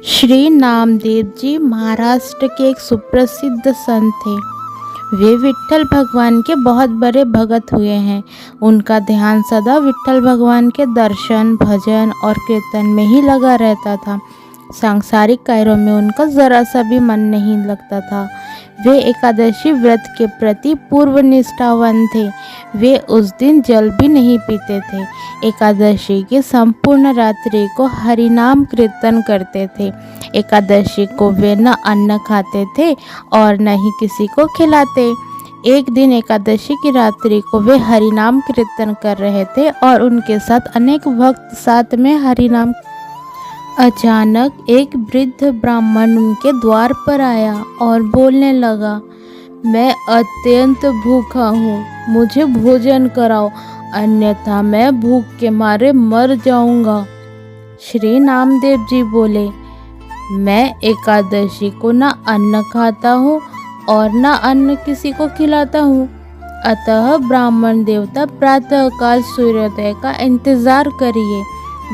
श्री नामदेव जी महाराष्ट्र के एक सुप्रसिद्ध संत थे। वे विट्ठल भगवान के बहुत बड़े भगत हुए हैं। उनका ध्यान सदा विट्ठल भगवान के दर्शन, भजन और कीर्तन में ही लगा रहता था। सांसारिक कार्यों में उनका जरा सा भी मन नहीं लगता था। वे एकादशी व्रत के प्रति पूर्व निष्ठावान थे। वे उस दिन जल भी नहीं पीते थे। एकादशी की संपूर्ण रात्रि को हरिनाम कीर्तन करते थे। एकादशी को वे न अन्न खाते थे और न ही किसी को खिलाते। एक दिन एकादशी की रात्रि को वे हरिनाम कीर्तन कर रहे थे और उनके साथ अनेक भक्त साथ में हरिनाम। अचानक एक वृद्ध ब्राह्मण उनके द्वार पर आया और बोलने लगा, मैं अत्यंत भूखा हूँ, मुझे भोजन कराओ, अन्यथा मैं भूख के मारे मर जाऊंगा। श्री नामदेव जी बोले, मैं एकादशी को न अन्न खाता हूँ और न अन्न किसी को खिलाता हूँ। अतः ब्राह्मण देवता प्रातःकाल सूर्योदय का इंतजार करिए।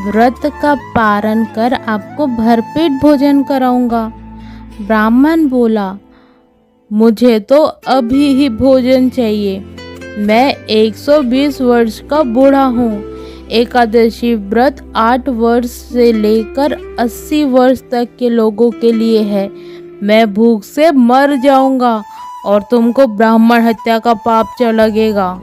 व्रत का पारण कर आपको भरपेट भोजन कराऊंगा। ब्राह्मण बोला, मुझे तो अभी ही भोजन चाहिए। मैं 120 वर्ष का बूढ़ा हूँ। एकादशी व्रत 8 वर्ष से लेकर 80 वर्ष तक के लोगों के लिए है। मैं भूख से मर जाऊंगा और तुमको ब्राह्मण हत्या का पाप लगेगा।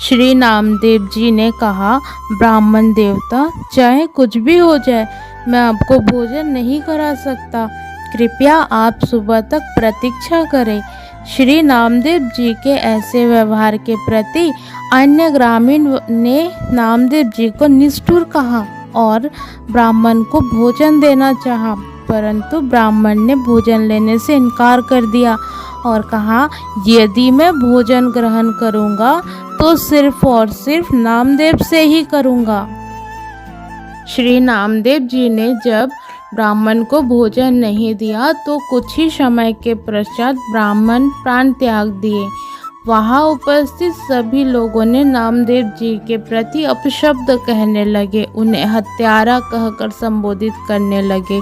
श्री नामदेव जी ने कहा, ब्राह्मण देवता, चाहे कुछ भी हो जाए, मैं आपको भोजन नहीं करा सकता। कृपया आप सुबह तक प्रतीक्षा करें। श्री नामदेव जी के ऐसे व्यवहार के प्रति अन्य ग्रामीण ने नामदेव जी को निष्ठुर कहा और ब्राह्मण को भोजन देना चाहा, परंतु ब्राह्मण ने भोजन लेने से इनकार कर दिया और कहा, यदि मैं भोजन ग्रहण करूंगा तो सिर्फ और सिर्फ नामदेव से ही करूंगा। श्री नामदेव जी ने जब ब्राह्मण को भोजन नहीं दिया तो कुछ ही समय के पश्चात ब्राह्मण प्राण त्याग दिए। वहां उपस्थित सभी लोगों ने नामदेव जी के प्रति अपशब्द कहने लगे, उन्हें हत्यारा कहकर संबोधित करने लगे।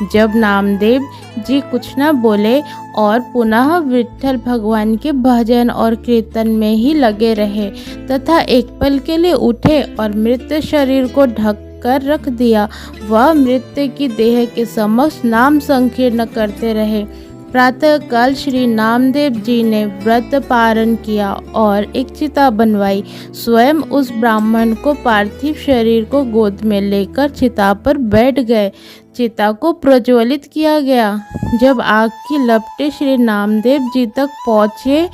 जब नामदेव जी कुछ न बोले और पुनः विट्ठल भगवान के भजन और कीर्तन में ही लगे रहे तथा एक पल के लिए उठे और मृत शरीर को ढक कर रख दिया, वह मृत्यु की देह के समक्ष नाम संकीर्ण करते रहे। प्रातःकाल श्री नामदेव जी ने व्रत पारण किया और एक चिता बनवाई। स्वयं उस ब्राह्मण को पार्थिव शरीर को गोद में लेकर चिता पर बैठ गए। चिता को प्रज्वलित किया गया। जब आग की लपटें श्री नामदेव जी तक पहुँचे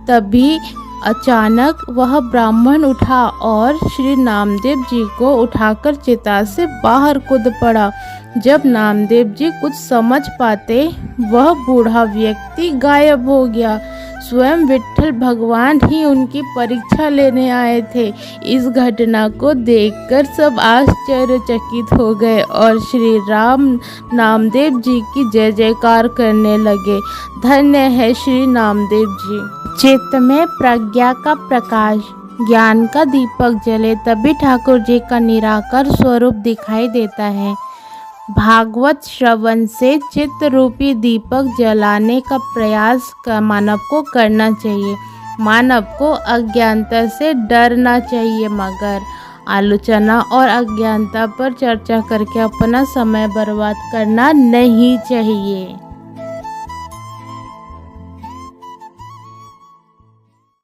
तभी अचानक वह ब्राह्मण उठा और श्री नामदेव जी को उठाकर चिता से बाहर कूद पड़ा। जब नामदेव जी कुछ समझ पाते, वह बूढ़ा व्यक्ति गायब हो गया। स्वयं विट्ठल भगवान ही उनकी परीक्षा लेने आए थे। इस घटना को देखकर सब आश्चर्यचकित हो गए और श्री राम नामदेव जी की जय जयकार करने लगे। धन्य है श्री नामदेव जी। चित्त में प्रज्ञा का प्रकाश, ज्ञान का दीपक जले तभी ठाकुर जी का निराकार स्वरूप दिखाई देता है। भागवत श्रवण से चित्त रूपी दीपक जलाने का प्रयास मानव को करना चाहिए। मानव को अज्ञानता से डरना चाहिए, मगर आलोचना और अज्ञानता पर चर्चा करके अपना समय बर्बाद करना नहीं चाहिए।